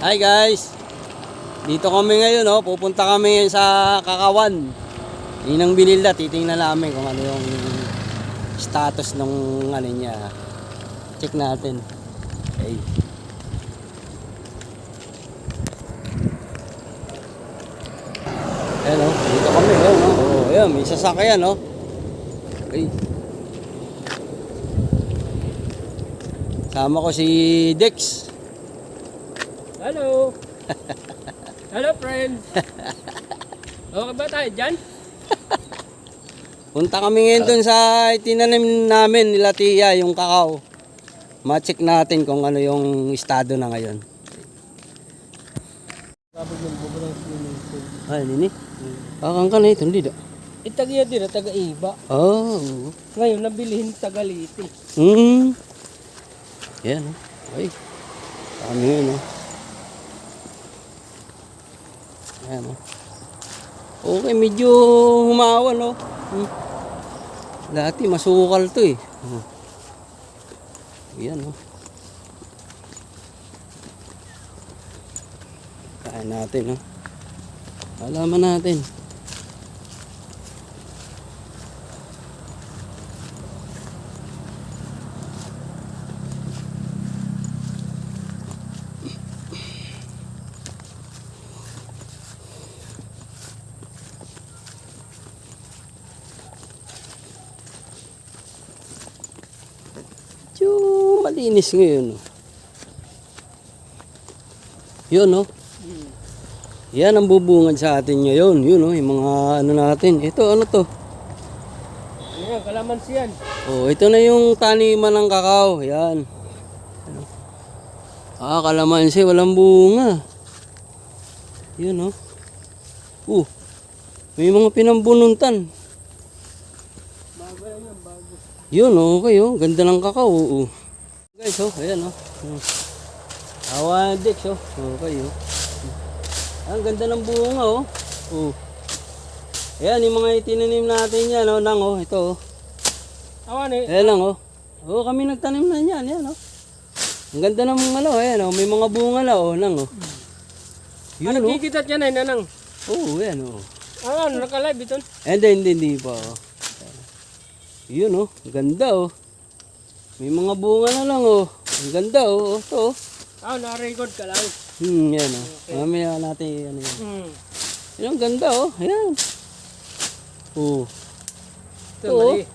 Hi guys, dito kami ngayon, oh. Pupunta kami ngayon sa Kakawan. Yun ang binilda, titingnan namin kung ano yung status ng ano niya. Check natin. Okay. Ayan, oh. Dito kami, ayan, oh. Oh, ayan, may sasakyan, oh. Okay. Sama ko si Dex. Hello! Hello friends! Okay ba tayo dyan? Punta kami ngayon dun sa itinanim namin nila Tia, yung kakao. Ma-check natin kung ano yung estado na ngayon. Ay, nini? Akang ka na ito, hindi da. Itagya din na taga-iba. Oh. Ngayon nabilihin taga-liti. Yan, oh. Ay. Kami ngayon, oh. Ayan, oh. Okay, medyo humawan, oh. Dati masukal to, eh. Ayan, oh. Kain natin, oh. Alaman natin. Malinis ngayon, oh. Yun, oh. Yan ang bubungad sa atin ngayon. Yun, oh, yung mga ano natin. Ito, ano to? Ano yan? Kalamansi yan. Oh, ito na yung taniman ng kakao. Yan. Ah, kalamansi, walang bunga. Yun, oh. May mga pinambununtan. Bago lang yan, bago. Yun, okay, oh. Ganda ng kakao, oh. Guys, oh, ayan, oh. Awan, Dex, oh. Okay, oh. Ang ganda ng bunga, oh. Oh. Ayan, yung mga itinanim natin yan, oh. Nang, oh. Ito, oh. Awan eh. Ayan lang, oh. Oh, kami nagtanim na yan, yan, oh. Ang ganda ng mga, ano, ayan, oh. May mga bunga na, oh. Nang, oh. Yun, Ano oh. kikitat yan ay nanang? Oh, ayan, oh. Ano, naka-live ito? Hindi pa, oh. Yun, oh. Ang ganda, oh. May mga bunga na lang, oh. Ang ganda, oh. Ito, oh. Na-record ka lang. Yan, oh. Okay. Mamaya natin, ano yan. Yan, ang ganda, oh. Ayan. Oh. Ito, Oo. mali.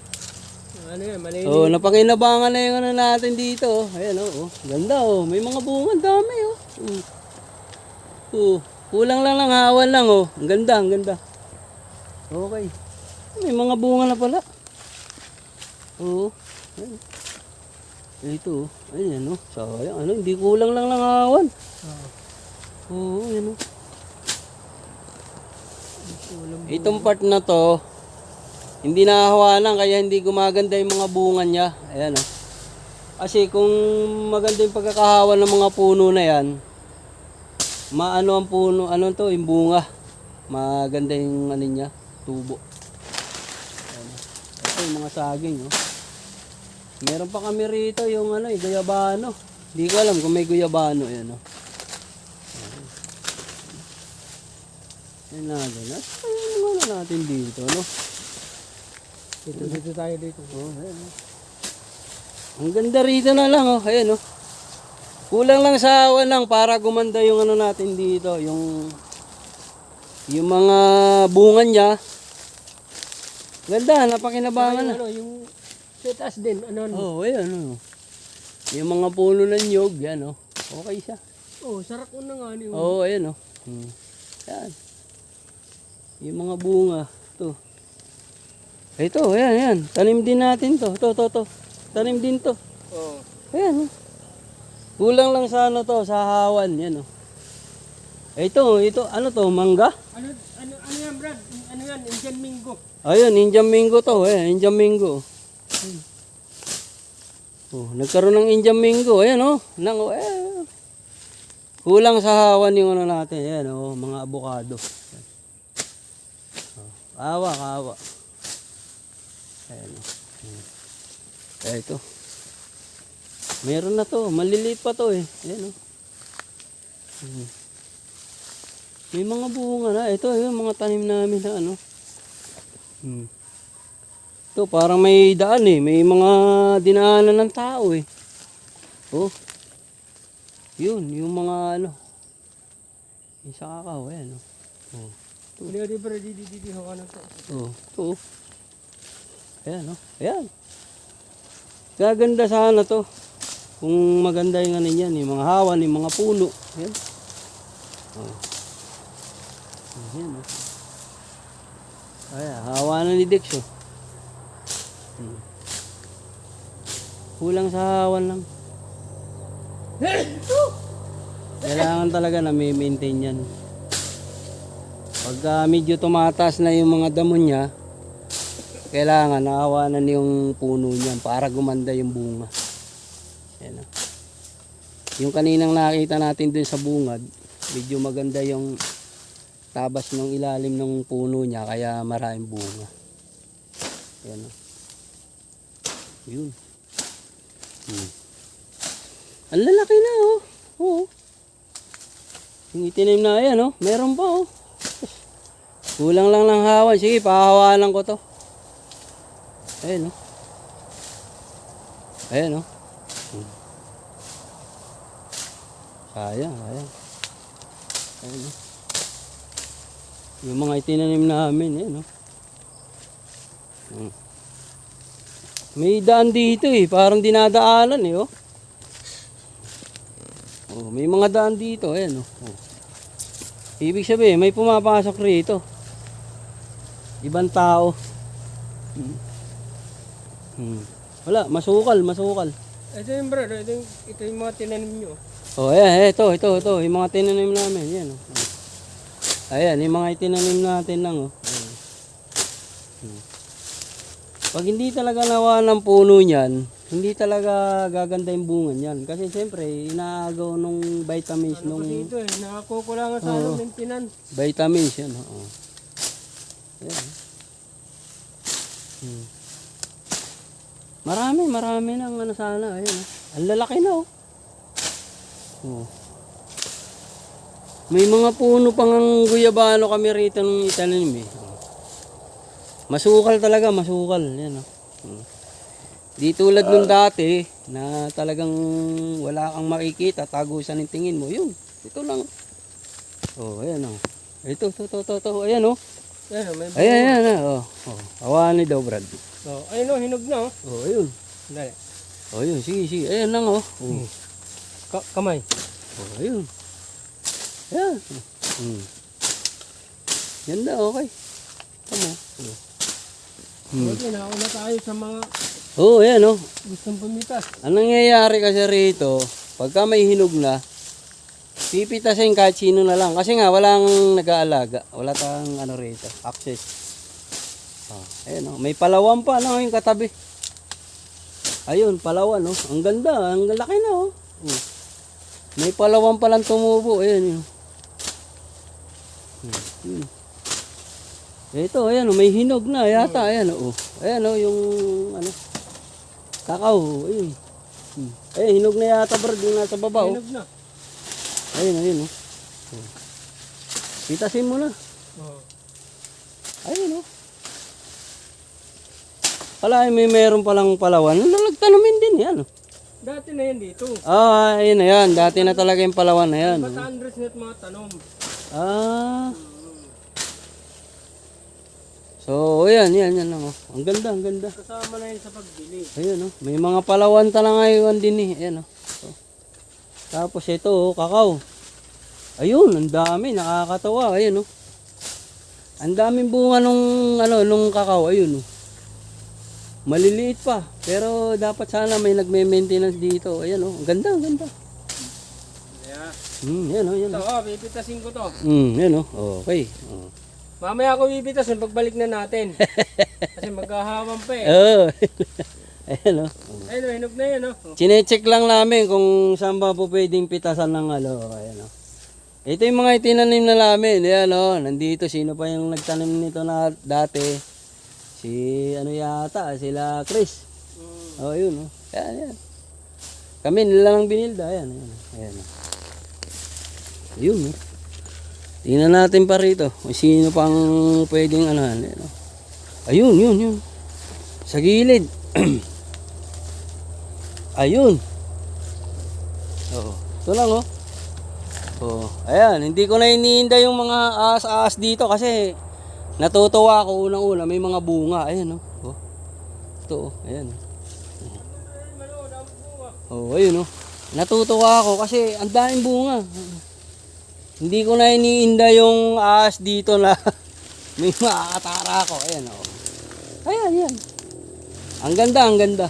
Ano yan, mali. Oh, napakinabangan na yung ano natin dito, oh. Ayan, oh. Ganda, oh. May mga bunga, ang dami, oh. Oh. Kulang lang ng hawan lang, oh. Ang ganda, ang ganda. Okay. May mga bunga na pala. Oo. Ayan. Ito, oh. Ayan, oh. Sayang, ano, hindi kulang lang ng hawan. Oo, ayan, oh. Itong part na to, hindi nahawanan kaya hindi gumaganda yung mga bunga niya. Ayan, oh. Kasi kung maganda yung pagkakahawan ng mga puno na yan, maano ang puno, ano to, yung bunga. Maganda yung ano niya, tubo. Ayan. Ito yung mga saging, oh. Meron pa kami rito yung ano, guyabano. Hindi ko alam kung may guyabano, ayan, oh. Ayan natin, ano nga natin dito, no? Dito tayo dito. Oh, ayan, oh. Ang ganda rito na lang, oh. Ayan, oh. Kulang lang sa awan lang para gumanda yung ano natin dito, yung mga bunga niya. Ganda, napakinabangan na. Ano, yung setas din. Ano, Oh, ayan, oh. Yung mga puno ng nyog, yan, oh. Okay siya. Oh, sarap mo na nga. Oh, ayan, oh. Yan. Yung mga bunga, to. Ito, ayan, ayan. Tanim din natin to. To. Tanim din to. Oh. Ayan, oh. Kulang lang sa ano to, sa hawan, yan, oh. Ito, ano to, mangga? Ano yan, Brad? Ano yan? Indian Mingo. Ayun, Indian Mingo to, Indian Mingo. Oh, nagkaroon ng Indian Mingo, ayan, oh. Kulang sa hawan yung ano natin, ayan, oh, mga abukado. Oh, kawa. Ayan, oh. Ito. Meron na to, maliliit pa to, eh. Ayan, oh. Hmm. May mga bunga na. Ito, yung mga tanim namin na ano. Hmm. Ito, parang may daan eh. May mga dinaanan ng tao eh. Oh. Yun, yung mga ano. Yung sa kakao, ayan oh. Oh. Hindi bro, di hawa na to. Oh, ito oh. Ayan oh. Ayan. Gaganda sana to. Kung maganda yung ano yan, yung mga hawan, yung mga puno. Ayan. Oh. Ayan oh. Ayan, hawa na ni Dex oh. Hmm. Kulang sa hawan lang. Kailangan talaga na may maintain yan. Pagka medyo tumataas na yung mga damo niya, kailangan naawanan yung puno niyan para gumanda yung bunga. Ayan o. Yung kaninang nakita natin dun sa bungad, medyo maganda yung tabas ng ilalim ng puno niya kaya maraming bunga. Ayan o. Yun. Ang lalaki na oh. Oo. Yung itinim na yan oh. Meron pa oh. Kulang lang ng hawan. Sige, pahawanan ko to. Ayan oh. Ayan oh. Sayang, sayang. Ayan oh. Yung mga itinanim namin, ayan oh. May daan dito eh. Parang dinadaanan eh oh. Oh, may mga daan dito, ayan oh. Oh. Ibig sabihin, may pumapasok rito. Ibang tao. Wala, masukal, masukal. Ito yung bro, ito yung mga tinanim nyo. Oh, ayan, ito, yung mga tinanim namin, yan oh. Ayan, yung mga itinanim natin lang oh. Pag hindi talaga nawa ng puno niyan, hindi talaga gaganda yung bunga niyan. Kasi siyempre, inaagaw nung vitamins nung... Dito eh, nakakukulangan sa ano, maintenance. Vitamins yan, oo. Ayan. Marami nang ano sana. Ayan, ang lalaki na oh. Oh. May mga puno pang ang guyabano kami rito nung itanim eh. Masukal talaga, masukal. Yan oh. Di tulad nung dati na talagang wala kang makikita, tagusan ng tingin mo. Yun, ito lang. Oh, ayan oh. Ito. Ayan oh. Ayan oh. Oh, hawani daw, Brad. Oh, ayun oh, hinog na oh. Oh, ayun. Dali. Oh, yun, sige. Ayan lang oh. Oh. Kamay. Oh, ayun. Ayan. Ganda, okay. Tama. Okay, nauna tayo sa mga Oh, ayan oh. gustong pumitas. Ang nangyayari kasi rito, pagka may hinog na, pipitasin kahit sino na lang. Kasi nga, walang nag-aalaga. Wala tang ano rito, access. Oh, ayan oh. May palawan pa, ano yung katabi. Ayun, palawan oh. Ang ganda, ang laki na oh. May palawan palang tumubo. Ayan yun. Ito, ayan oh. May hinog na yata. Ayan oh. Ayan oh, yung ano. Kakao. Ayun. Ayun, hinog na yata, Brad. Yung nasa baba oh. Hinog na. Ayun oh. Pitasin mo na. Oh. Ayun oh. Pala may meron palang palawan. Nagtanamin din yan oh. Dati na yan dito. Ah, ayun na yan. Dati na talaga yung palawan na yan. Ba't Andres net mga tanom? Ah. So, ayan lang oh. Ang ganda. Kasama na yun sa pagbili. Ayun oh. May mga palawan talaga ngayon din eh. Ayan oh. So, tapos ito oh, kakao. Ayun, ang dami, nakakatawa. Ayun oh. Ang daming bunga nung kakao, ayun oh. Maliliit pa, pero dapat sana may nagme-maintenance dito. Ayan oh, ang ganda. Yeah. Yan oh, yan Ito, oh. pipitasin ko to. Yan oh. Okay. Oh. Mamaya ako pipitasin pagbalik na natin. Kasi magkahawan pa eh. Oh. Ayan oh. Ayun, hinog na yan oh. Chine-check lang namin kung saan ba po pwedeng pitasan ng ano. Ayan oh. Ito yung mga itinanim na namin. Ayan oh, nandito sino pa yung nagtanim nito na dati? Si ano yata, sila Chris. Oh, yun oh. Ayan. Kami nila lang binilda. Ayan. Ayun, oh. Tingnan natin pa rito. Kung sino pang pwedeng anahan. Ayan, oh. Ayun, yun. Sa gilid. Ayun. Oh, ito lang, oh. Oh, ayan, hindi ko na iniinda yung mga ahas-ahas dito kasi natutuwa ako unang-una, may mga bunga. Ayan, oh. Oh. Ito, oh. Ayan. Oh, ayun, oh. Natutuwa ako kasi ang daming bunga. Hindi ko na iniinda yung ahas dito na may makakatara ako. Ayan, oh. Ayan, yan. Ang ganda, ang ganda.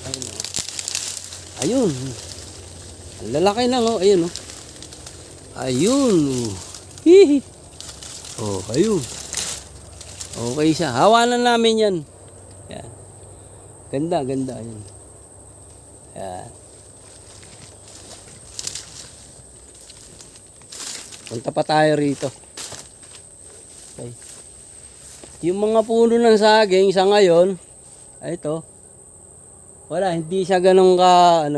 Ayun, oh. Ayun. Ang lalaki lang, oh. Ayun, oh. Ayun. Hihi. Oh, ayun. Okay siya. Hawanan namin yan. Yan. Ganda, ganda. Ayun. Yan. Punta pa tayo rito. Okay. Yung mga puno ng saging sa ngayon, ay ito. Wala, hindi siya ganun ka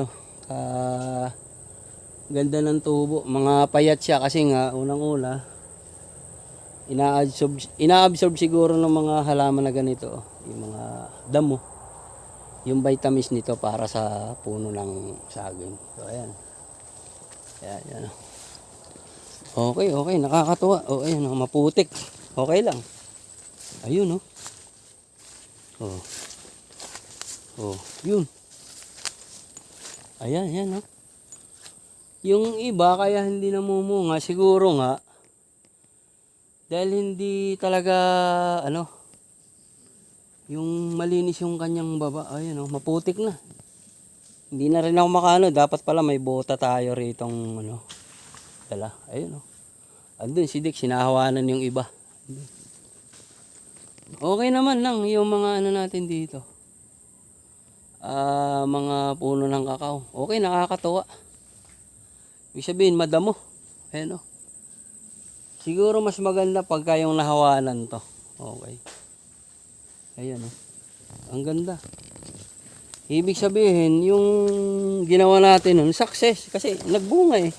ganda ng tubo. Mga payat siya kasi nga unang-una ina-absorb siguro ng mga halaman na ganito, yung mga damo. Yung vitamins nito para sa puno ng saging. So ayan. Ayan. Okay, nakakatuwa. Oh, ayan, oh, maputik. Okay lang. Ayun, oh. Oh. Oh, yun. Ayan, oh. Yung iba kaya hindi namumunga, siguro nga dahil hindi talaga yung malinis yung kanyang baba. Ayun, oh, maputik na. Hindi na rin ako makano, dapat pala may bota tayo ritong dala. Ayun, oh. Andun si Dick, sinahawanan yung iba. Okay naman lang yung mga natin dito. Mga puno ng kakao. Okay, nakakatuwa. Ibig sabihin, madamo. Ayun, oh. Siguro mas maganda pagka yung nahawanan to. Okay. Ayan, oh. Ang ganda. Ibig sabihin, yung ginawa natin nun, success. Kasi nagbunga eh.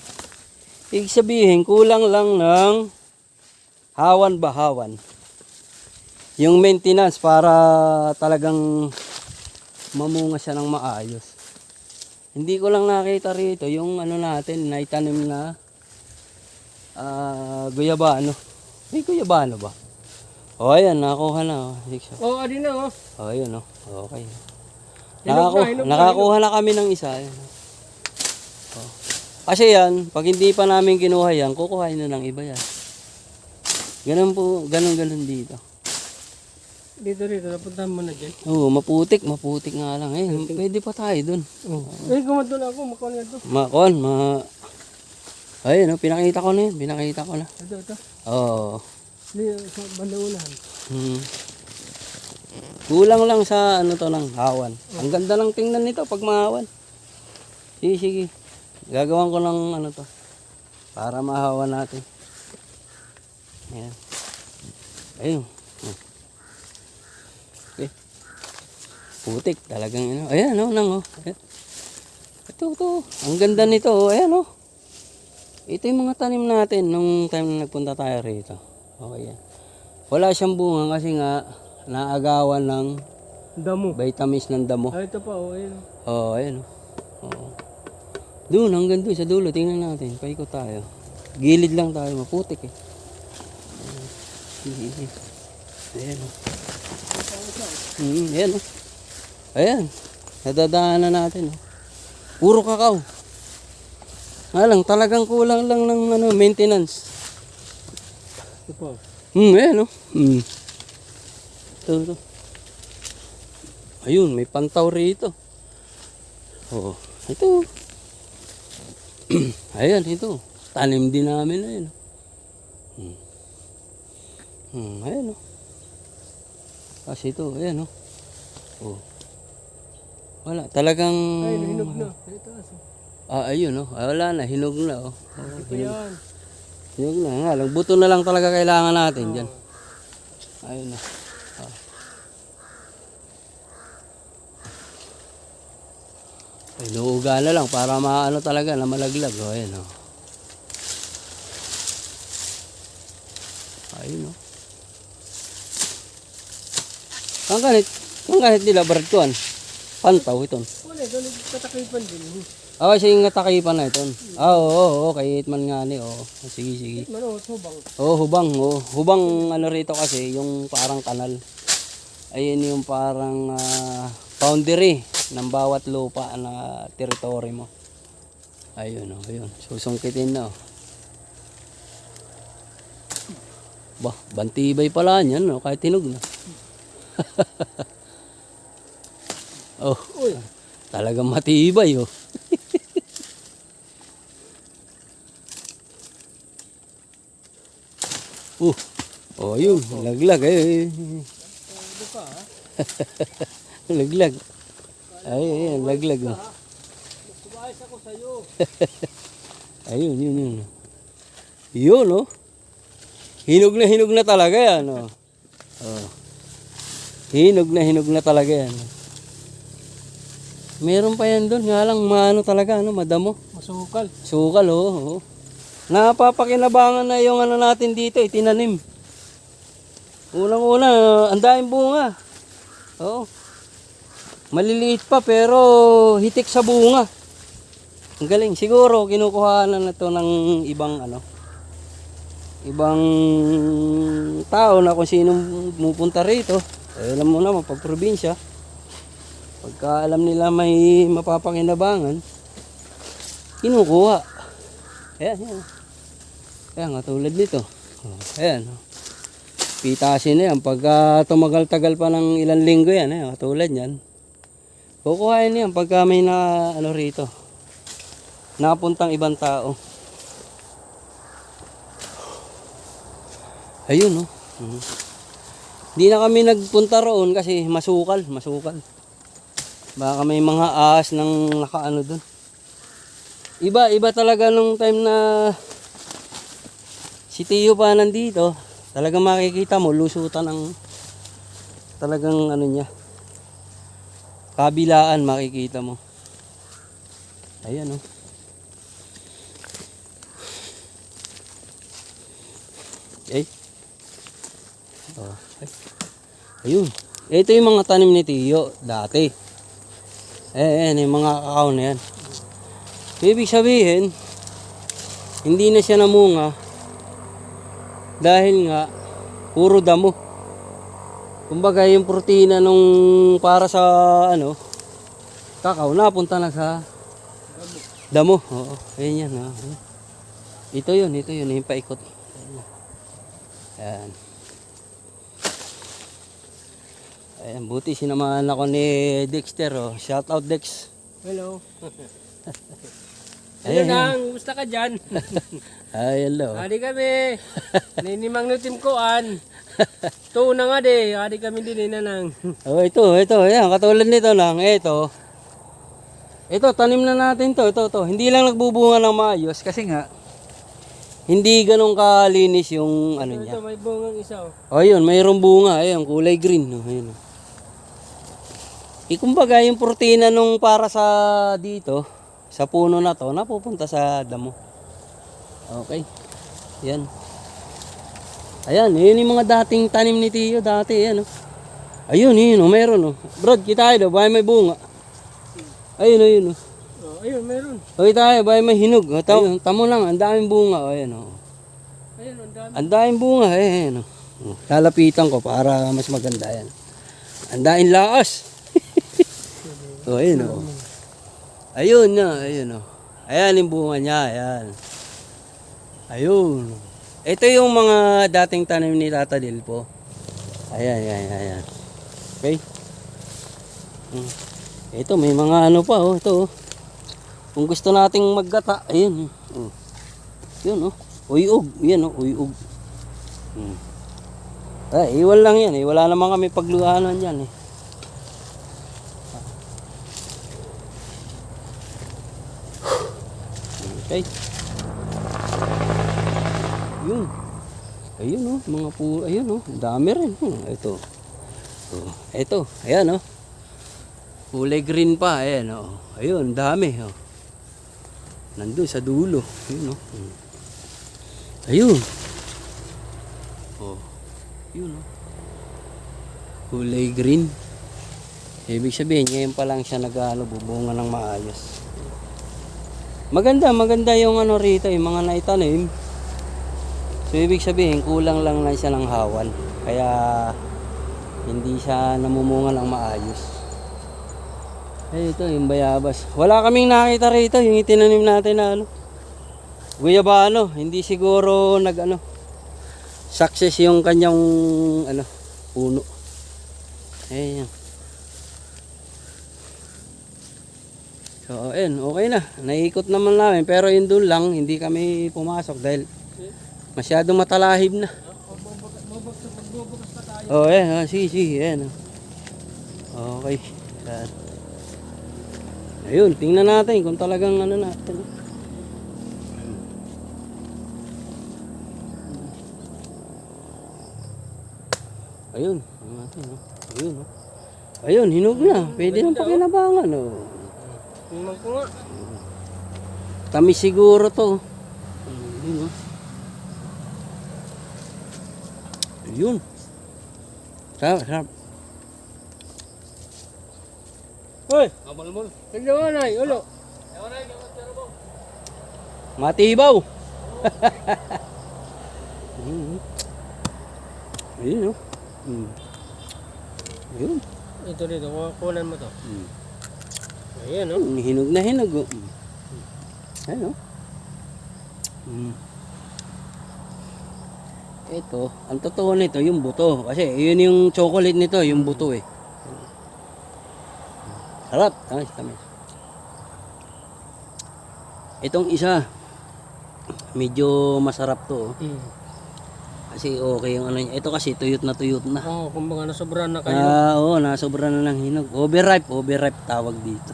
Ibig sabihin, kulang lang ng hawan. Yung maintenance para talagang mamunga siya ng maayos. Hindi ko lang nakita rito yung natin, naitanim na guyabano. May guyabano ba? O ayan, nakuha na. Oh, adi na, oh. O ayan, okay. Hinog Nakakuha na kami ng isa. Ayan. Kasi yan, pag hindi pa namin kinuha yan, kukuhain na ng iba yan. Ganun dito. Dito, napuntahan mo na dyan. Oo, maputik nga lang. Pwede pa tayo dun. Oh. Kumadun ako, makon nga to. Ayun, pinakita ko na yun. Ito. Oo. Sa bandaunahan. Kulang lang sa ng hawan. Ang ganda lang tingnan nito pag mahawan. Sige. Gagawan ko ng to. Para mahawan natin. Ayan. Ayun. Okay. Putik talagang Ayan, Ayan. Ito. Ang ganda nito. Ayan, Ito yung mga tanim natin nung time na nagpunta tayo rito. Okay yan. Wala siyang bunga kasi nga naagawan ng damo. Vitamins ng damo. Ito pa, ayun. Ayan. Doon, hanggang doon sa dulo. Tingnan natin. Paikot tayo. Gilid lang tayo. Maputik eh. Ayan. Ayan. Ayan. Nadadaanan natin. Puro kakao. Talagang kulang lang ng maintenance. Ito po. Ayan, Ito. Ayun, may pantaw rito. Oh, ito. Ayan, ito. Tanim din namin na yun. Ayan, Kasi ito, ayan, Oh. Wala, talagang Ay, hinog na. Ito, ayun, wala na, hinog na, Yan. Hinog na, nga lang. Buto na lang talaga kailangan natin dyan. Ayun na. Inuuga na lang para talaga na malaglag. Ayan, Ayun, oh. Kang ganit nila barad kuan. Pantaw iton. Wala, doon katakipan din. Ah, sige nga takipan na iton. Ah, oo, kahit man nga ni, oo. Sige, sige. Mano, subang. Oo, hubang, oh. Hubang ano rito kasi, yung parang kanal. Ayun yung parang boundary ng bawat lupa na teritoryo mo. Ayun, oh, ayun. Susungkitin na, oh. Bah, bantibay pala niyan, no? Kahit tinog na. Oh, Uy, talagang matibay, oh. Oh, yun, laglag, eh. ano ka ha? Laglag. Ay, laglag, oh. Sumayos ako sa'yo. Ayun, yun. Yun, oh. Hinog na talaga yan, oh. Oh. Hinog na talaga yan. Meron pa yan doon, nga lang maano talaga, ano, madamo. Masukal. Sukal, oh. Napapakinabangan na yung ano natin dito, itinanim. Unang-una, ang daming bunga. Oo. Maliliit pa pero hitik sa bunga. Ang galing. Siguro kinukuhanan na to ng ibang ano. Ibang tao na kung sino pupunta rito. Eh, alam mo naman, pag probinsya. Pagka alam nila may mapapakinabangan, kinukuha. Ayan. Ayan, katulad nito. Ayan. Pitasin na yan. Pagka tumagal-tagal pa ng ilang linggo yan, katulad yan. Kukuhain yan pagka may na, ano rito, napuntang ibang tao. Ayun, no. Hindi na kami nagpunta roon kasi masukal. Baka may mga ahas nang nakaano dun. Iba talaga nung time na si Tio pa nandito. Talagang makikita mo, lusutan ng talagang ano niya. Kabilaan makikita mo. Ayan, oh. Okay. Oh, okay. Ayun. Ito yung mga tanim ni Tio dati. Yung mga kakao na yan. Ibig sabihin, hindi na siya namunga dahil nga puro damo. Kumbaga yung protina nung para sa ano, kakao napunta na sa damo. Oo, ayun yan. Ito yun, yung paikot. Ayan. Ayan, buti sinamahan ako ni Dexter, oh. Shout out Dex. Hello. Ayan. Nang, gusto ka dyan? Ay, hello. Adi kami. Ninimang nutim koan. Ito na nga de. Adi kami din nanang. Oh, ito. Ayan, katulad nito lang. Ito, tanim na natin to. Ito. Hindi lang nagbubunga ng maayos kasi nga hindi ganun kalinis yung ano niya. Ito, may bungang isa. Oh, yun, mayroong bunga. Ayun, kulay green. Oh, ayun. Kumbaga, yung protina nung para sa dito, sa puno na to, napupunta sa damo. Okay. Yan. Ayan, yun yung mga dating tanim ni Tio dati. Ayan, oh. Ayun, meron. Oh. Brad, kita tayo, bahay may bunga. Ayun. Oh, ayun, meron. Okay tayo, bahay may hinog. Oh, tamo lang, ang daming bunga. Oh, ayan, oh. Ayun, ang dami. Ang daming bunga. Ayan, oh. Lalapitan ko para mas maganda yan. Ang daming laas. Oh, ayun, oh. Ayun na, ayun, oh. Ayan yung bunga niya, ayan. Ayun. Ito yung mga dating tanim ni Tata Dilpo. Ayan. Okay. Ito, may mga ano pa, oh. Ito, oh. Kung gusto nating maggata, ayun. Oh. Yun, oh. Uyog. Yan, oh. Uyog. Iwan lang yan, eh. Wala naman kami pagluhanan yan, eh. Okay. Yun. Ayun, oh, mga ayun, oh, dami rin. Ito. Oh, ito, ayan, oh. Kulay green pa, ayan, oh. Ayun, dami, oh. Nandun sa dulo. Ayun, oh. Ayun. Oh. Yun oh. Kulay green. Ibig sabihin, ngayon pa lang siya bubunga ng maayos. Maganda yung ano rito, yung mga naitanim. So ibig sabihin, kulang lang na siya ng hawan. Kaya hindi siya namumunga ng maayos. Ay, ito yung bayabas. Wala kaming nakita rito, yung itinanim natin na ano. Guyabano, hindi siguro success yung kanyang puno. Ayan. So, ayun, okay na. Naikot naman namin. Pero yun doon lang, hindi kami pumasok dahil masyadong matalahib na. Oh, ayan. Sige. Ayan. Okay. Ayun, tingnan natin kung talagang natin. Ayun. Ayun. Ayun, hinog na. Pwede nang pakinabangan. Oh. Tingnan ko nga. Tamis siguro to. Ayun. Ayun. Sarap. Hoy! Amal-mul. Tingnan na, ulo. Matibaw. Ayun. Ayun. Ito dito, kukunan mo to. Ayan, oh. Hinog na hinog. Ayun. Ito, ang totoo nito yung buto. Kasi yun yung chocolate nito, yung buto eh. Sarap. Tamis. Itong isa, medyo masarap to. Kasi okay yung ano niya. Ito kasi tuyot na. Oo, kumbaga nasobrahan na kayo. Oo, nasobra na ng hinog. Overripe tawag dito.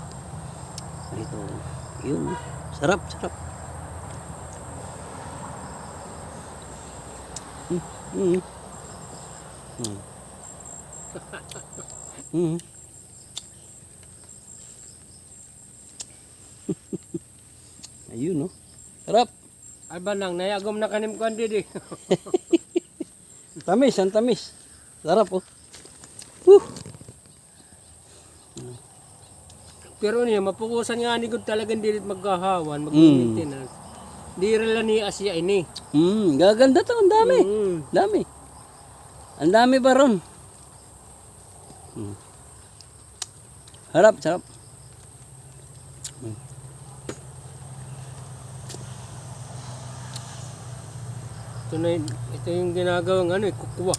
Ito. Yun. Sarap. Ayun, no? Sarap. Ay ba nang nayagom na kanim ko andi di. Tamis, ang tamis. Sarap, oh. Woo! Pero niya, mapukusan nga ni Gud talagang dilit magkahawan, mag-maintenance. Di rin lang ni Asya ini. Gaganda to, ang dami. Dami. Ang dami ba ron? Sarap. Ito yung ginagawang kukuha.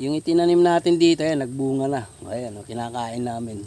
Yung itinanim natin dito, nagbunga na. Ayan, kinakain namin.